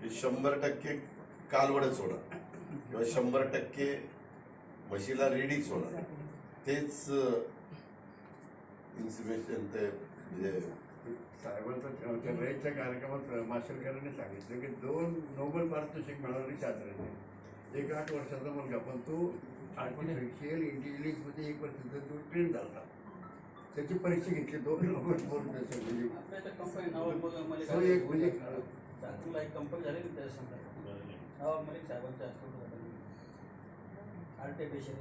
की 100% कालवड सोडा किंवा 100% म्हशीला रेडी सोडा, तेच इन्सिमेशन ते म्हणजे साहेबांचा रयतच्या कार्यक्रमात माशेलकरांनी सांगितलं की 2 नोबेल पारितोषिक मिळवणारे शास्त्रज्ञ, एक 8 वर्षाचा मुलगा, पण तो आर्टिफिशियल इंटेलिजन्समध्ये 1 वर्षाचा तो ट्रेन झाला, त्याची परीक्षा घेतली 2 नोबेल पारितोषिक म्हणजे कंपनी झाली ना त्या संदर्भात मलिक साहेबांच्या आर्टिफिशियल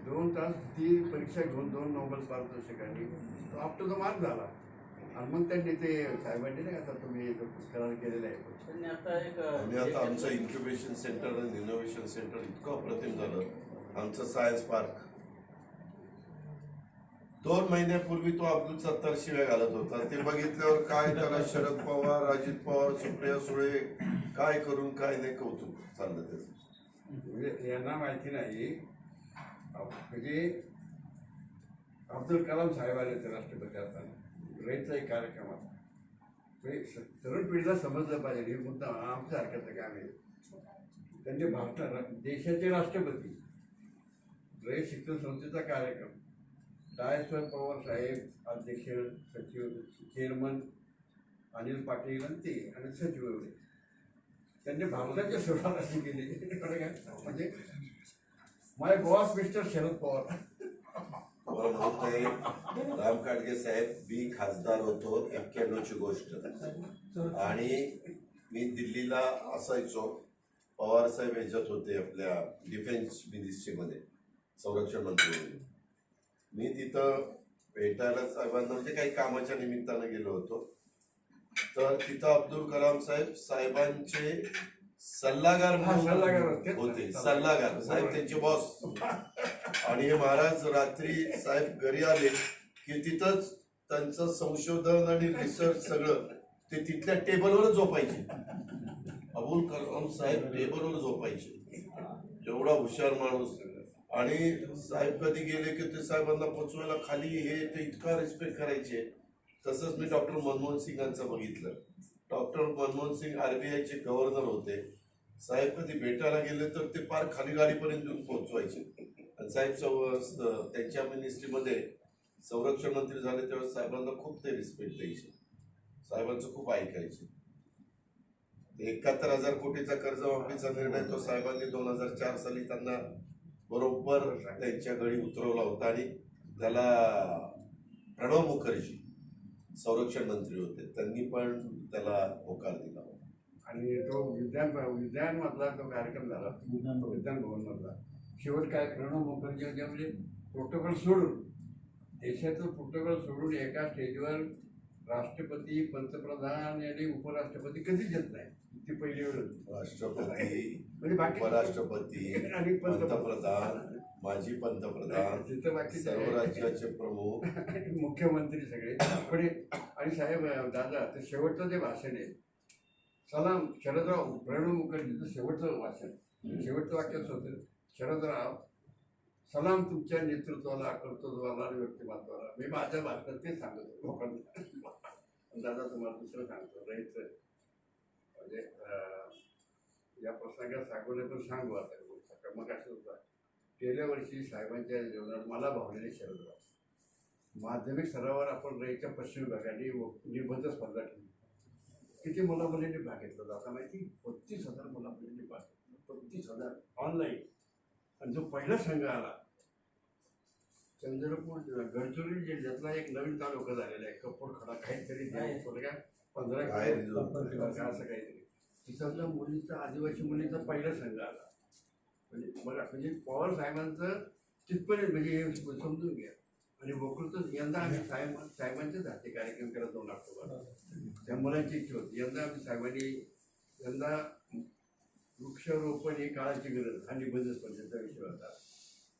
2 तास ती परीक्षा घेऊन 2 नोबेल पारितोषिकांनी तो अप टू द मार्क झाला. आणि मग त्यांनी ते साहेबांनी नाही आता तुम्ही करार केलेला आहे. त्यांनी आता एक आणि आता आमचं इन्क्युबेशन सेंटर आणि इनोव्हेशन सेंटर इतकं अप्रतिम झालं. आमचं सायन्स पार्क 2 महिन्यापूर्वी तो अब्दुल सत्तार शिव्या घालत होता, ते बघितल्यावर काय त्याला शरद पवार, अजित पवार, सुप्रिया सुळे काय करून काय नाही कौतुक चाललं त्याचं. म्हणजे यांना माहिती नाही म्हणजे अब्दुल कलाम साहेब आले ते राष्ट्रपती असताना रयतचा एक कार्यक्रम होता. तरुण पिढीला समजलं पाहिजे हे मुद्दा आमच्या हरकत काम आहे. त्यांचे भारत देशाचे राष्ट्रपती, रयत शिक्षण संस्थेचा कार्यक्रम, डायसवर पवार साहेब अध्यक्ष, सचिव, चेअरमन अनिल पाटील आणि ते आणि सचिव एवढे त्यांनी भारताच्या सुरुवात अशी केली म्हणजे माय बॉस मिस्टर शरद पवार. राम काटगे साहेब, मी खासदार होतो 91ची गोष्ट, आणि मी दिल्लीला असायचो. पवार साहेब याच्यात होते आपल्या डिफेन्स मिनिस्ट्रीमध्ये संरक्षण मंत्री म्हणून. मी तिथं भेटायला साहेबांना म्हणजे काही कामाच्या निमित्तानं गेलो होतो. तर तिथं अब्दुल कलाम साहेब साहेबांचे सल्लागार होते. सल्लागार साहेब त्यांचे बॉस. आणि हे महाराज रात्री साहेब घरी आले की तिथंच त्यांचं संशोधन आणि रिसर्च सगळं ते तिथल्या टेबलवरच झोपायचे. अब्दुल कलाम साहेब टेबलवर झोपायचे, एवढा हुशार माणूस. आणि साहेब कधी गेले की ते साहेबांना पोचवायला खाली हे ते इतका रिस्पेक्ट करायचे. तसंच मी डॉक्टर मनमोहन सिंगांचं बघितलं. डॉक्टर मनमोहन सिंग RBIचे गव्हर्नर होते. साहेब कधी भेटायला गेले तर ते पार खाली गाडीपर्यंत येऊन पोहोचवायचे. आणि साहेब त्यांच्या मिनिस्ट्रीमध्ये संरक्षण मंत्री झाले तेव्हा साहेबांना खूप ते रिस्पेक्ट द्यायचे, साहेबांचं खूप ऐकायचे. 71,000 कोटीचा कर्जमाफीचा निर्णय तो साहेबांनी 2004 साली त्यांना बरोबर त्यांच्या घरी उतरवला होता. आणि त्याला प्रणव मुखर्जी संरक्षण मंत्री होते, त्यांनी पण त्याला होकार दिला होता. आणि तो विज्ञान मधला तो कार्यक्रम झाला विज्ञान भवन मधला. शेवट काय प्रणव मुखर्जी म्हणजे प्रोटोकॉल सोडून, देशाचं प्रोटोकॉल सोडून एका स्टेजवर राष्ट्रपती, पंतप्रधान आणि उपराष्ट्रपती कधीच येत नाही. ती पहिली वेळ राष्ट्रपती, म्हणजे उपराष्ट्रपती आणि पंतप्रधान, माजी पंतप्रधान, तिथं बाकी सर्व राज्याचे प्रमुख, मुख्यमंत्री सगळे पुढे. आणि साहेब दादा ते शेवटचं जे भाषण आहे, सलाम शरदराव, प्रणव मुखर्जीचं शेवटचं भाषण, शेवटचं वाक्यच होतं, शरदराव सलाम तुमच्या नेतृत्वाला, कर्तृत्वाला आणि व्यक्तिमत्वाला. मी माझ्या भाषणात ते सांगतो लोकांना. दादा तुम्हाला दुसरं सांगतो, रयत म्हणजे या प्रसंगात सांगू पण सांगू आता. मग असं होतं, गेल्या वर्षी साहेबांच्या जीवनात मला भावलेले शरदराव माध्यमिक स्तरावर आपण रयतच्या पश्चिम विभागाने निबंध स्पर्धा ठेवली. किती मुला मुलींनी भाग घेतला जाता माहिती? 35,000 मुला मुलींनी भाग घेतला. 35,000 ऑनलाईन. आणि जो पहिला संघ आला चंद्रपूर गडचिरोली जिल्ह्यातला एक नवीन तालुका झालेला आहे, कपूरखडा काहीतरी 15 असं काहीतरी. तिथल्या मुलीचा, आदिवासी मुलीचा पहिला संघ आला. म्हणजे मला म्हणजे पवार साहेबांचं तिथपर्यंत म्हणजे हे समजून घ्या. आणि वक्तृत्व यंदा आम्ही साहेबांचेच हाती कार्यक्रम करत 2 ऑक्टोबर. त्या मुलांची इच्छा होती. यंदा आम्ही साहेबांनी यंदा वृक्षारोपण ही काळाची गरज हा निबंध स्पर्धेचा विषय होता.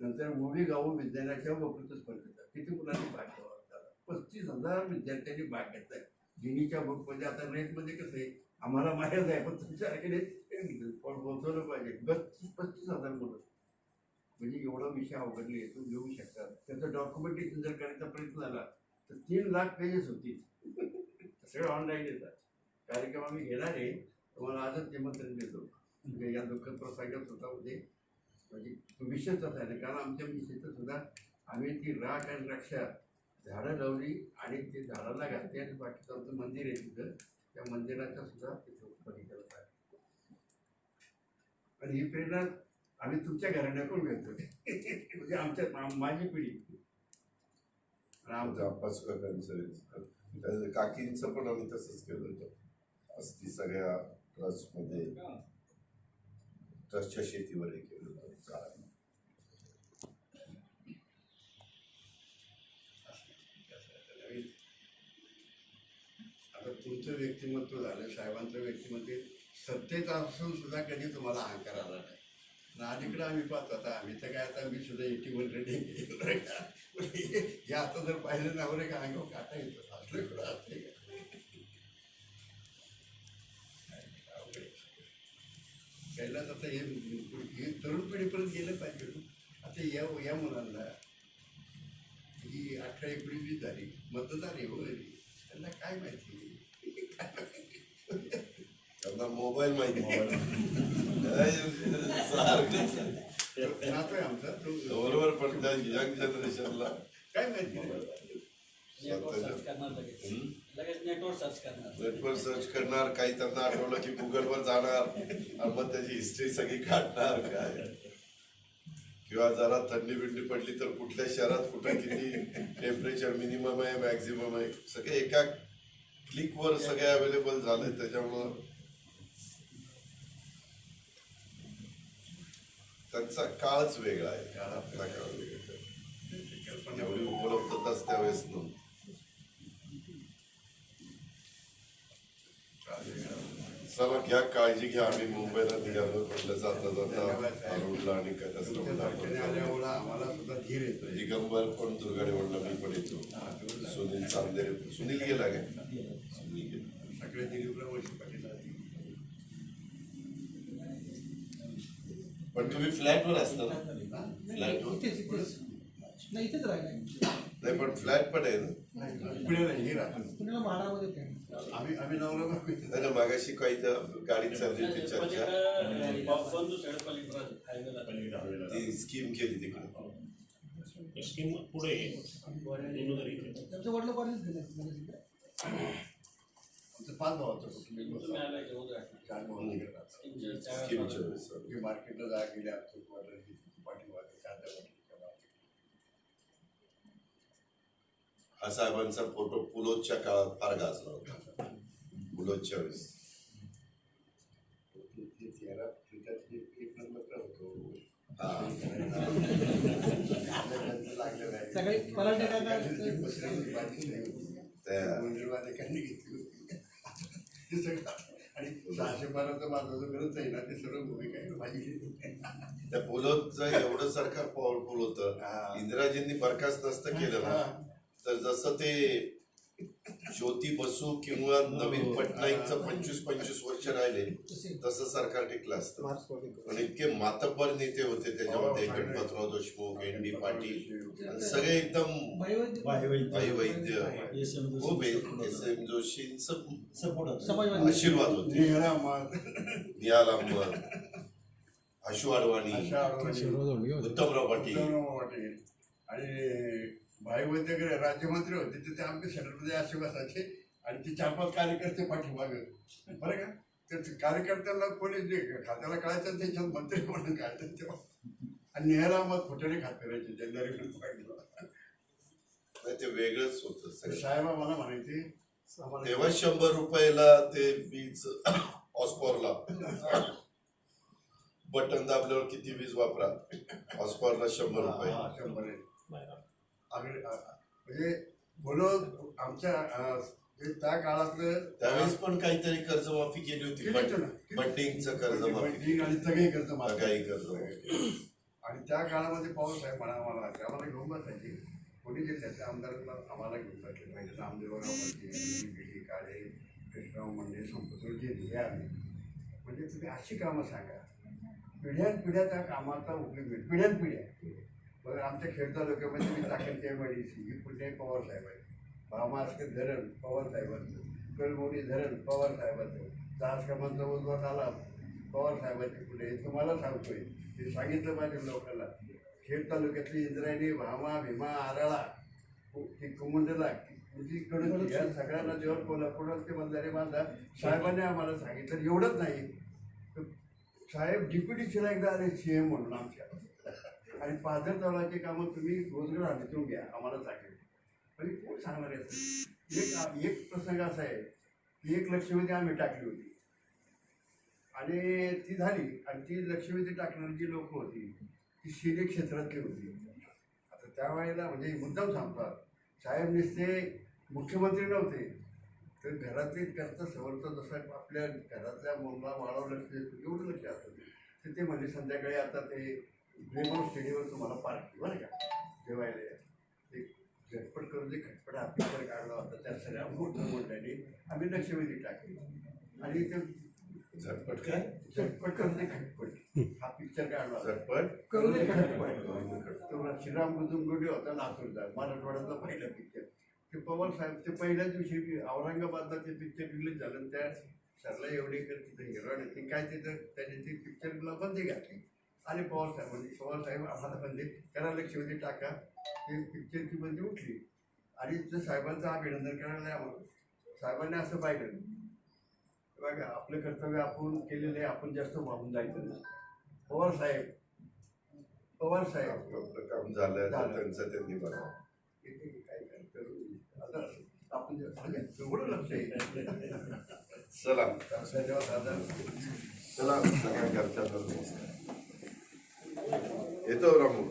नंतर मूवी गाऊ विज्ञानाच्या वक्तृत्व स्पर्धेचा किती मुलांनी भाग घेतला? 35,000 विद्यार्थ्यांनी भाग घेतलाय. गिनीच्या बुकमध्ये. आता रेटमध्ये कसं आहे आम्हाला माहीत आहे, पण तुमच्याकडे पण पोहोचवलं पाहिजे. 35,000 मुलं म्हणजे एवढा विषय अवघडले तो घेऊ शकतात. त्याचं डॉक्युमेंटेशन जर करायचा प्रयत्न झाला तर 3 लाख पेजेस होतील. सगळं ऑनलाईन येतात. कार्यक्रम आम्ही घेणार आहे. तुम्हाला आजच निमंत्रण देतो म्हणजे या दुःखद प्रसंगात सुद्धा म्हणजे विशेषच आहे कारण आमच्या विशेषच सुद्धा आम्ही ती राख आणि रक्षा झाडं लावली आणि ते झाडाला घालते आणि बाकीचं आमचं मंदिर आहे तिथं त्या मंदिराचा सुद्धा तिथं उत्पन्न करत आहे आणि ही प्रेरणा आम्ही तुमच्या घराण्याकडून घेतो म्हणजे आमच्या माझी पिढी आणि आमच्या काकींचं पण आम्ही तसंच केलं होतं अस्थी सगळ्या ट्रस्टमध्ये ट्रस्टच्या शेतीवर हे केलं होतं आता तुमचं व्यक्तिमत्व झालं साहेबांचं व्यक्तिमत्व सत्तेत असून सुद्धा कधी तुम्हाला अहंकार आला नाही आणि अलीकडे आम्ही पाहतो आता आम्ही तर काय आता मी सुद्धा 81 रेटिंग हे आता जर पाहिलं ना बरं का अंगावर काटा येतो असलं कुठं असते का पहिलाच आता हे तरुण पिढीपर्यंत गेलं पाहिजे आता या मुलांना ही 18-19 झाली मतदार आहे हो त्यांना काय माहिती त्यांना मोबाईल माहिती नातोय आमचा तो बरोबर पण त्या यंग जनरेशनला काय माहिती नेटवर्क सर्च करणार लगेच नेटवर्क सर्च करणार नेटवर सर्च करणार काही त्यांना आठवलं की गुगलवर जाणार आणि मग त्याची हिस्ट्री सगळी काढणार काय किंवा जरा थंडी बिंडी पडली तर कुठल्या शहरात कुठं किती टेम्परेचर मिनिमम आहे मॅक्झिमम आहे सगळे एका क्लिकवर सगळे अवेलेबल झाले त्याच्यामुळं त्यांचा काळच वेगळा आहे आपला काळ वेगळा पण एवढी उपलब्धताच त्यावेळेस नव्हती चला घ्या काळजी घ्या आम्ही मुंबईला निघालो म्हटलं जाता जाता अरुणला आणि आल्यामुळं आम्हाला सुद्धा धीर येतो दिगंबर पण दुर्गाडे म्हणलं मी पण येतो सुनील चांदेरे सुनील गेला काय सुनील गेला सगळे दिलीपराव वळसे पाटील पण तुम्ही फ्लॅटवर असता ना फ्लॅटवर नाही इथेच राहिलाय नाही पण फ्लॅट पण आहे ना पुण्याला हे राहतो पुण्याला म्हाडामध्ये आम्ही नवरा नाही ना मागाशी काही तर गाडी चालली होती चर्चा ती स्कीम केली तिकडे स्कीम पुढे त्यांचं वडलं कॉलेज गेलं आमचं 5 भावाचं कुटुंब 4 भावांनी स्कीमच्या वेळेस मार्केटला जा गेले पाठीमागे हा साहेबांचा फोटो पुलोदच्या काळात फार गाजला होता पुलोदच्या वेळेस सगळे पराठे आणि 612 माझा जो गरज आहे ना ते सर्व भूमिका आहे माझी त्या पुलोदचं एवढं सरकार पॉवरफुल होतं इंदिराजींनी बरखास्त नसतं केलं ना तर जसं ते ज्योती बसू किंवा नवीन पटनाईकचं 25 वर्ष राहिले तसं सरकार टिकलं असतं पण इतके मातब्बर नेते होते त्याच्यामध्ये गणपतराव देशमुख एन डी पाटील सगळे एकदम भाई वैद्य खूप एस एम जोशींचं आशीर्वाद होते निहाल अहमद आशू अडवाणी उत्तमराव पाटील आणि भाई वैद्यकडे राज्यमंत्री होते ते आमच्या सेंटरमध्ये असे बसायचे आणि ते 4-5 कार्यकर्ते पाठीमागे बरं का तर कार्यकर्त्यांना कोणी जे खात्याला कळायचं त्याच्यात मंत्री म्हणून काढतात तेव्हा आणि नेहरा मग फुटाणे खात करायचे नाही ते वेगळंच होतं साहेब आम्हाला म्हणायचे तेव्हा 100 रुपयाला ते वीज ऑस्पॉरला बटन दाबल्यावर किती वीज वापरा ऑस्पॉरला 100 रुपये 100 म्हणजे बोलून आमच्या त्या काळातलं त्यावेळेस पण काहीतरी कर्जमाफी केली होती बंडिंगचं कर्जमाफी आणि सगळे कर्जमाफी काही कर्जमाफी आणि त्या काळामध्ये पवार साहेब आम्हाला घेऊन बसायचे कोणी जिल्ह्याच्या आमदारांना आम्हाला घेऊन बसले पाहिजे नामदेवराव पाटील काळे कृष्णराव मंडे संपतराव हे आले म्हणजे तुम्ही अशी कामं सांगा पिढ्यानपिढ्या त्या कामाचा उपयोग होईल पिढ्यानपिढ्या बरं आमच्या खेड तालुक्यामध्ये मी टाकेलची MIDC ही पुणे पवार साहेब आहे भामास्कर धरण पवार साहेबांचं कळमोडी धरण पवार साहेबांचं जहाज क्रमांक उद्भवत आला पवार साहेबांच्या पुढे तुम्हाला सांगतोय ते सांगितलं पाहिजे लोकांना खेड तालुक्यातली इंद्रायणी भामा भीमा आराळा ती कुमुंडला कडून या सगळ्यांना जेव्हा कोल्हापूरात ते बंधारे बांधा साहेबांनी आम्हाला सांगितलं एवढंच नाही तर साहेब डिप्युटीशीला एकदा आले CM म्हणून आमच्या आणि पाझर तलावाची कामं तुम्ही रोजगार हमीतून घ्या आम्हाला सांगितलं म्हणजे कोण सांगणार आहे एक प्रसंग असा आहे की 1 लक्षवेधी आम्ही टाकली होती आणि ती झाली आणि ती लक्षवेधी टाकणारी जी लोक होती ती शिले क्षेत्रातली होती. आता त्यावेळेला म्हणजे मुद्दाम सांगतात साहेब नुसते मुख्यमंत्री नव्हते तर घरातले करता सवरतं जसं आपल्या घरातल्या मुलाला वाढवलं लक्ष देतो एवढं लक्ष असतं तर ते म्हणजे संध्याकाळी आता ते ग्रेमॉन स्टेडियमवर तुम्हाला पार्टी बरं का जेवायला ते झटपट करून जे खटपट पिक्चर काढला होता त्या सगळ्या मोठ्या मोठ्याने आम्ही लक्षवेधी टाकली आणि ते झटपट काय झटपट करून ते खटपट हा पिक्चर काढला होता. झटपट करून ते खटपट तो श्रीराम गुजूमगुंडे होता लातूरचा मराठवाड्यातला पहिला पिक्चर ते पवार साहेब ते पहिल्याच दिवशी औरंगाबादला ते पिक्चर रिलीज झालं त्या सरला एवढेकर तिथे हिरो ते काय तिथं त्याने ते पिक्चरला बंदी घातली आणि पवार साहेब आम्हाला बंदी त्याला लक्षवेधी टाका ते पिक्चरची बंदी उठली आणि त्या साहेबांचं अभिनंदन करायला आम्हाला साहेबांनी असं पाहिलं बघा आपलं कर्तव्य आपण केलेलं आहे आपण जास्त वाहून जायचं नाही. पवार साहेब आपलं काम झालं तर त्यांचं त्यांनी बघावं. काय करतो आता आपण एवढं लक्ष आहे चला धन्यवाद दादा. चला सगळ्या घरच्या येतो रामू.